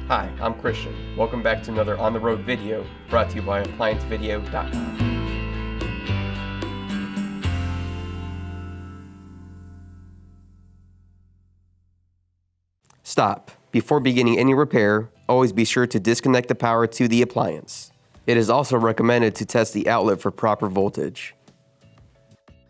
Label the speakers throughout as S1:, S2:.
S1: Hi, I'm Christian. Welcome back to another On the Road video brought to you by ApplianceVideo.com. Stop. Before beginning any repair, always be sure to disconnect the power to the appliance. It is also recommended to test the outlet for proper voltage.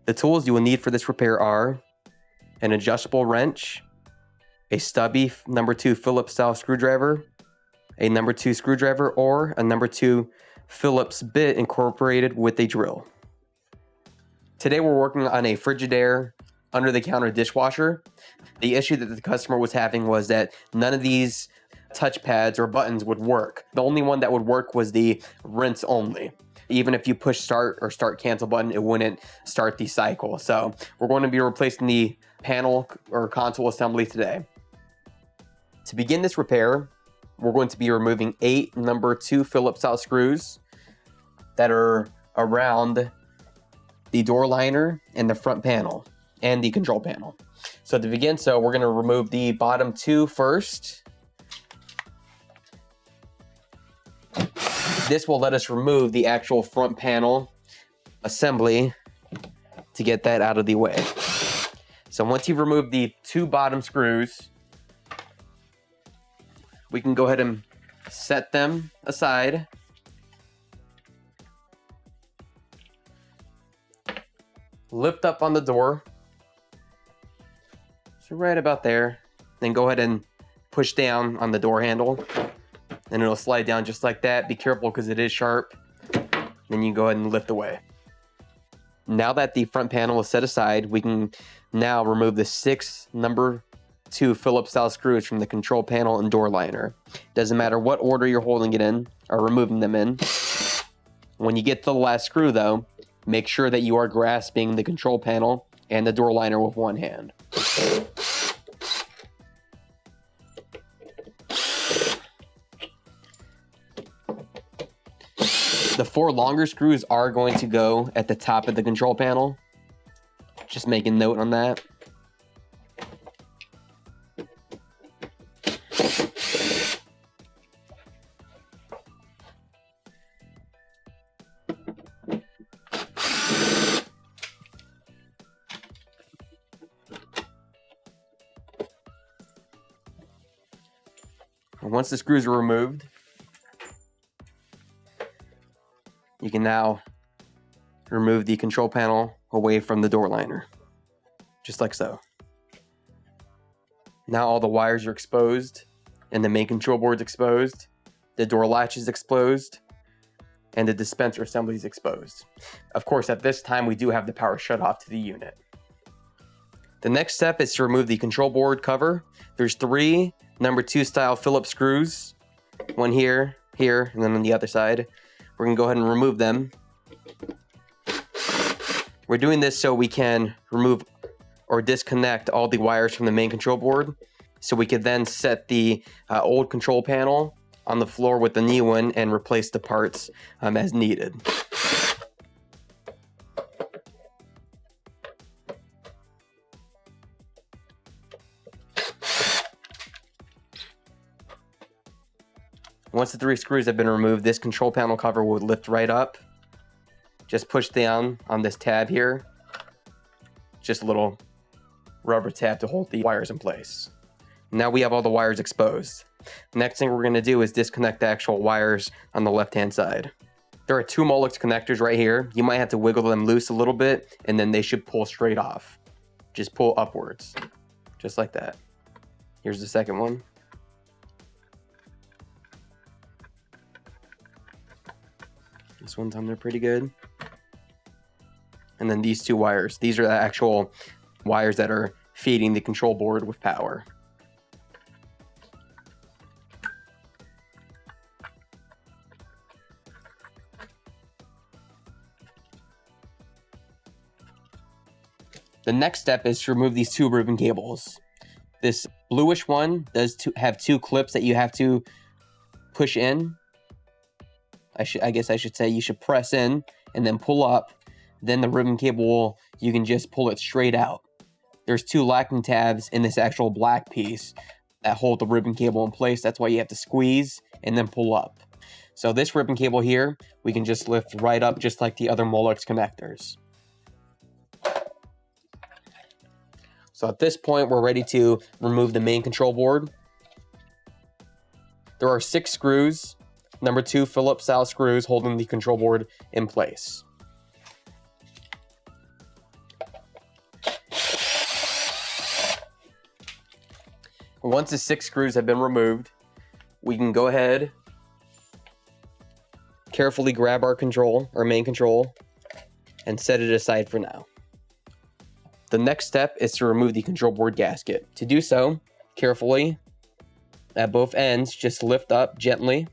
S1: The tools you will need for this repair are an adjustable wrench, a stubby number 2 Phillips style screwdriver, a number 2 screwdriver, or a number 2 Phillips bit incorporated with a drill. Today we're working on a Frigidaire under-the-counter dishwasher. The issue that the customer was having was that none of these touchpads or buttons would work. The only one that would work was the rinse only. Even if you push start or start cancel button, it wouldn't start the cycle. So we're going to be replacing the panel or console assembly today. To begin this repair, we're going to be removing 8 number 2 Phillips style screws that are around the door liner and the front panel and the control panel. So to begin, we're going to remove the bottom 2 first. This will let us remove the actual front panel assembly to get that out of the way. So once you've removed the 2 bottom screws, we can go ahead and set them aside. Lift up on the door. So right about there. Then go ahead and push down on the door handle. And it'll slide down just like that. Be careful because it is sharp. Then you go ahead and lift away. Now that the front panel is set aside, we can now remove the 6 number 2 Phillips style screws from the control panel and door liner. Doesn't matter what order you're holding it in or removing them in. When you get to the last screw though, make sure that you are grasping the control panel and the door liner with one hand. The 4 longer screws are going to go at the top of the control panel. Just make a note on that. Once the screws are removed, you can now remove the control panel away from the door liner, just like so. Now all the wires are exposed and the main control board's exposed, the door latch is exposed, and the dispenser assembly is exposed. Of course, at this time, we do have the power shut off to the unit. The next step is to remove the control board cover. There's 3 number 2 style Phillips screws, one here, here, and then on the other side. We're gonna go ahead and remove them. We're doing this so we can remove or disconnect all the wires from the main control board, so we could then set the old control panel on the floor with the new one and replace the parts as needed. Once the 3 screws have been removed, this control panel cover will lift right up. Just push down on this tab here. Just a little rubber tab to hold the wires in place. Now we have all the wires exposed. Next thing we're going to do is disconnect the actual wires on the left-hand side. There are 2 Molex connectors right here. You might have to wiggle them loose a little bit, and then they should pull straight off. Just pull upwards, just like that. Here's the second one. This one's on there pretty good. And then these 2 wires. These are the actual wires that are feeding the control board with power. The next step is to remove these 2 ribbon cables. This bluish one does have 2 clips that you have to push in. I guess I should say you should press in and then pull up. Then the ribbon cable, you can just pull it straight out. There's 2 locking tabs in this actual black piece that hold the ribbon cable in place. That's why you have to squeeze and then pull up. So this ribbon cable here, we can just lift right up just like the other Molex connectors. So at this point, we're ready to remove the main control board. There are 6 screws, number 2 Phillips style screws holding the control board in place. Once the 6 screws have been removed, we can go ahead, carefully grab our main control, and set it aside for now. The next step is to remove the control board gasket. To do so, carefully, at both ends, just lift up gently.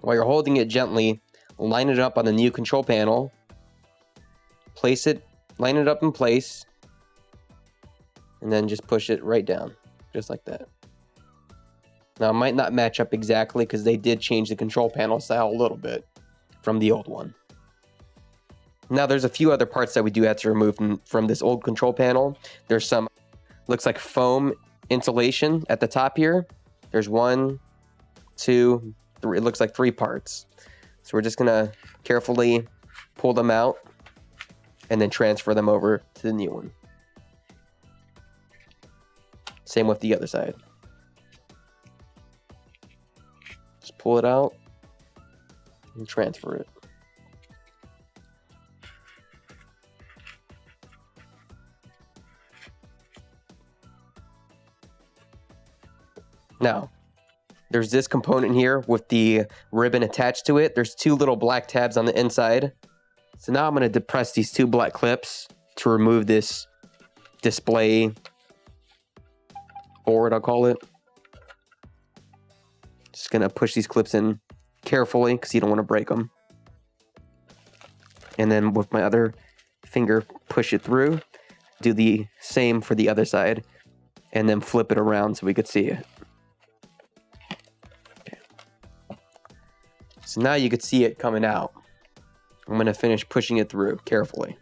S1: While you're holding it gently, line it up on the new control panel, line it up in place, and then just push it right down, just like that. Now, it might not match up exactly because they did change the control panel style a little bit from the old one. Now, there's a few other parts that we do have to remove from this old control panel. There's some, looks like foam insulation at the top here. There's 1, 2, 3, it looks like 3 parts. So we're just gonna carefully pull them out and then transfer them over to the new one. Same with the other side. Just pull it out and transfer it. Now, there's this component here with the ribbon attached to it. There's 2 little black tabs on the inside. So now I'm going to depress these 2 black clips to remove this display board, I'll call it. Just going to push these clips in carefully because you don't want to break them. And then with my other finger, push it through. Do the same for the other side. And then flip it around so we could see it. So now you could see it coming out. I'm going to finish pushing it through carefully.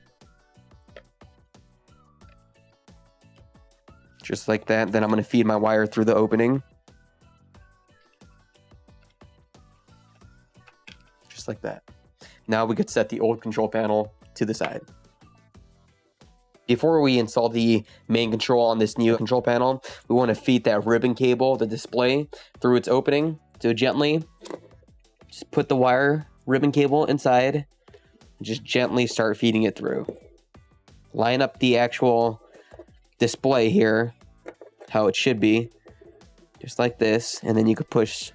S1: Just like that. Then I'm going to feed my wire through the opening. Just like that. Now we could set the old control panel to the side. Before we install the main control on this new control panel, we want to feed that ribbon cable, the display, through its opening. So gently, just put the wire ribbon cable inside. Just gently start feeding it through. Line up the actual display here, how it should be, just like this, and then you could push.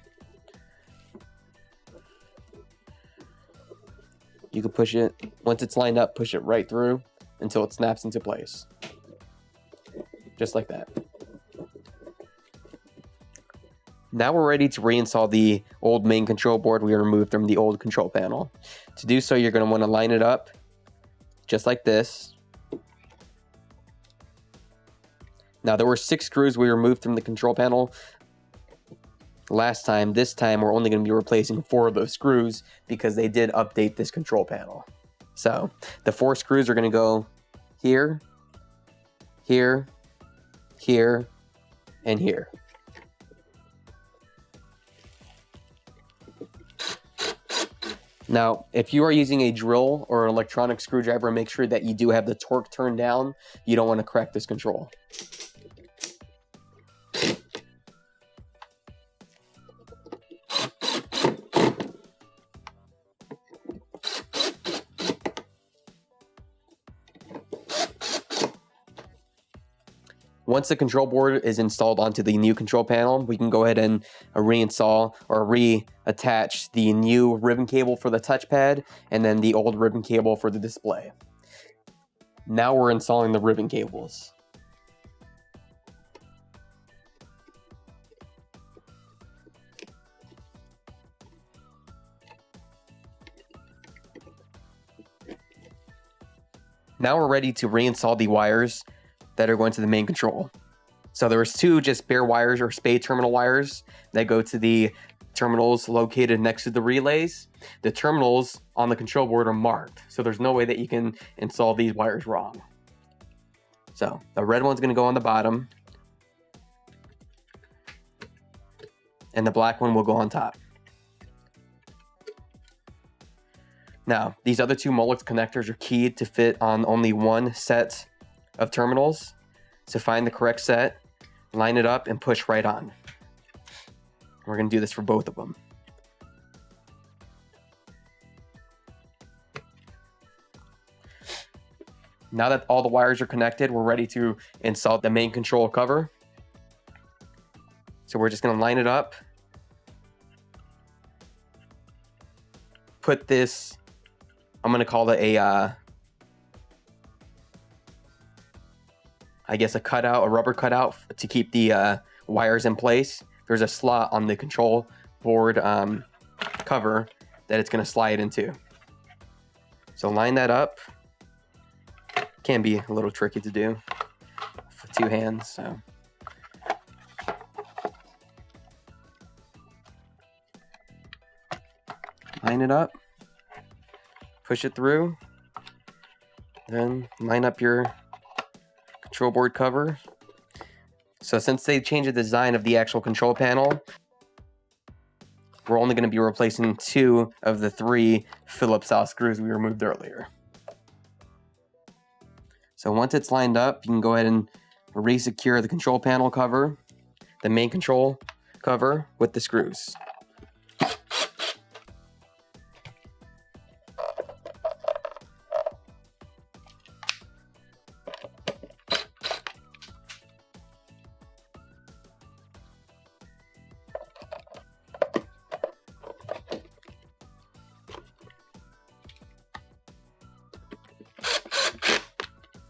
S1: You could push it, once it's lined up, push it right through until it snaps into place. Just like that. Now we're ready to reinstall the old main control board we removed from the old control panel. To do so, you're going to want to line it up just like this. Now there were 6 screws we removed from the control panel last time. This time we're only going to be replacing 4 of those screws because they did update this control panel. So the 4 screws are going to go here, here, here, and here. Now, if you are using a drill or an electronic screwdriver, make sure that you do have the torque turned down. You don't want to crack this control. Once the control board is installed onto the new control panel, we can go ahead and reinstall or reattach the new ribbon cable for the touchpad and then the old ribbon cable for the display. Now we're installing the ribbon cables. Now we're ready to reinstall the wires that are going to the main control. So there was 2 just bare wires or spade terminal wires that go to the terminals located next to the relays. The terminals on the control board are marked, so there's no way that you can install these wires wrong. So the red one's gonna go on the bottom, and the black one will go on top. Now, these other two Molex connectors are keyed to fit on only one set of terminals. So find the correct set, line it up, and push right on. We're gonna do this for both of them. Now that all the wires are connected, we're ready to install the main control cover. So we're just gonna line it up. Put this, I'm gonna call it a, I guess a cutout, a rubber cutout to keep the wires in place. There's a slot on the control board cover that it's gonna slide into. So line that up. Can be a little tricky to do with two hands, so. Line it up, push it through, then line up your control board cover. So since they changed the design of the actual control panel, we're only going to be replacing 2 of the 3 Phillips style screws we removed earlier. So once it's lined up, you can go ahead and re-secure the control panel cover, the main control cover with the screws.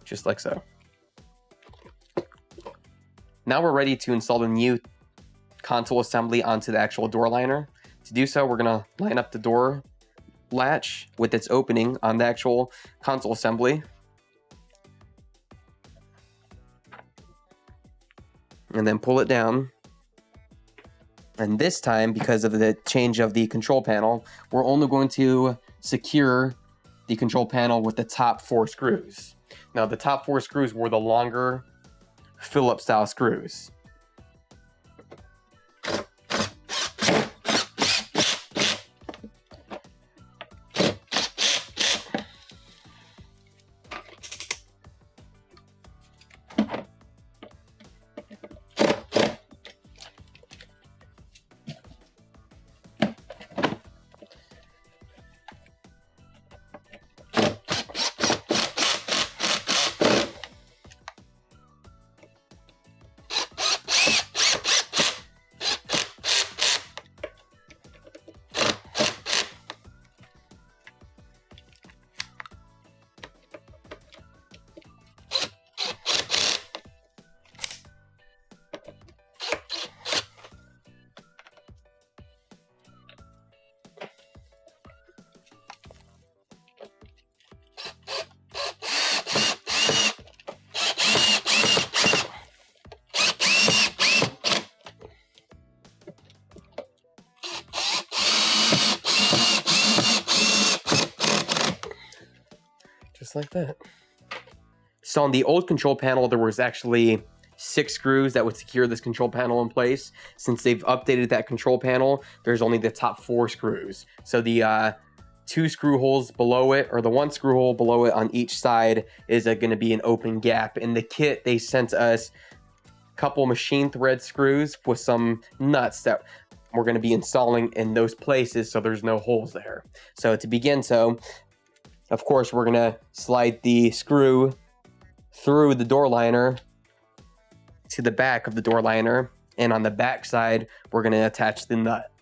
S1: Just like so. Now we're ready to install the new console assembly onto the actual door liner. To do so, we're gonna line up the door latch with its opening on the actual console assembly. And then pull it down. And this time, because of the change of the control panel, we're only going to secure the control panel with the top 4 screws. Now, the top 4 screws were the longer Phillips style screws. Just like that. So on the old control panel, there was actually 6 screws that would secure this control panel in place. Since they've updated that control panel, there's only the top 4 screws. So the 2 screw holes below it, or the 1 screw hole below it on each side, is going to be an open gap. In the kit, they sent us a couple machine thread screws with some nuts that we're going to be installing in those places so there's no holes there. So to begin, of course, we're going to slide the screw through the door liner to the back of the door liner, and on the back side, we're going to attach the nut.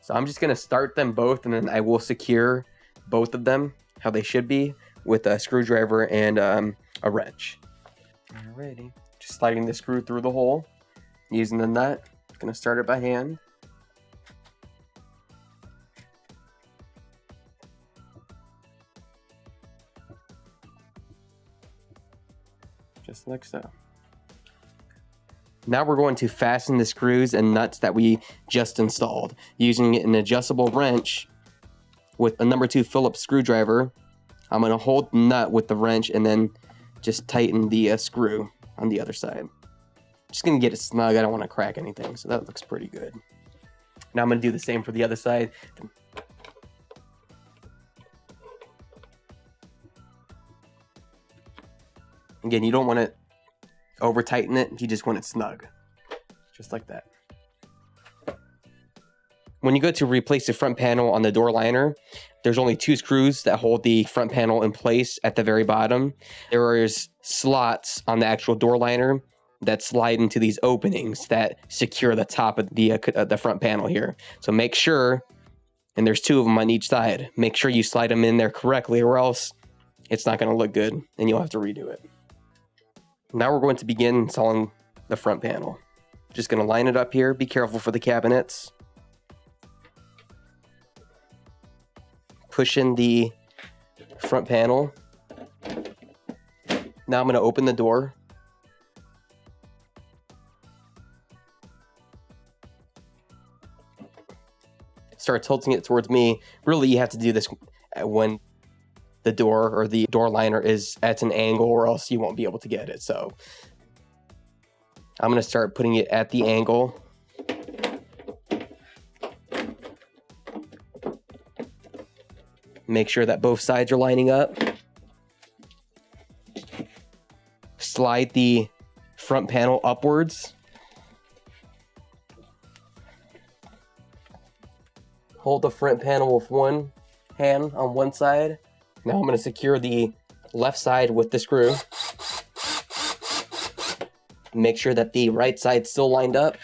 S1: So I'm just going to start them both, and then I will secure both of them how they should be with a screwdriver and a wrench. Alrighty, just sliding the screw through the hole using the nut. Going to start it by hand. Just like so. Now we're going to fasten the screws and nuts that we just installed using an adjustable wrench with a number 2 Phillips screwdriver. I'm going to hold the nut with the wrench and then just tighten the screw on the other side. Just going to get it snug. I don't want to crack anything, so that looks pretty good. Now I'm going to do the same for the other side. Again, you don't want to over tighten it, you just want it snug, just like that. When you go to replace the front panel on the door liner, there's only 2 screws that hold the front panel in place at the very bottom. There is slots on the actual door liner that slide into these openings that secure the top of the front panel here. So make sure, and there's 2 of them on each side, make sure you slide them in there correctly, or else it's not going to look good and you'll have to redo it. Now we're going to begin installing the front panel. Just going to line it up here. Be careful for the cabinets. Push in the front panel. Now I'm going to open the door. Start tilting it towards me. Really, you have to do this when the door or the door liner is at an angle, or else you won't be able to get it. So I'm going to start putting it at the angle. Make sure that both sides are lining up. Slide the front panel upwards. Hold the front panel with one hand on one side. Now I'm going to secure the left side with the screw. Make sure that the right side's still lined up.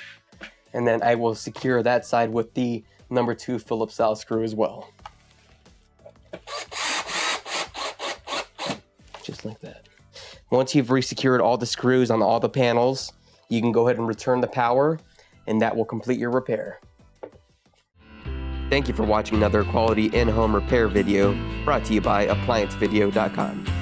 S1: And then I will secure that side with the number 2 Phillips style screw as well. Just like that. Once you've resecured all the screws on all the panels, you can go ahead and return the power, and that will complete your repair. Thank you for watching another quality in-home repair video brought to you by ApplianceVideo.com.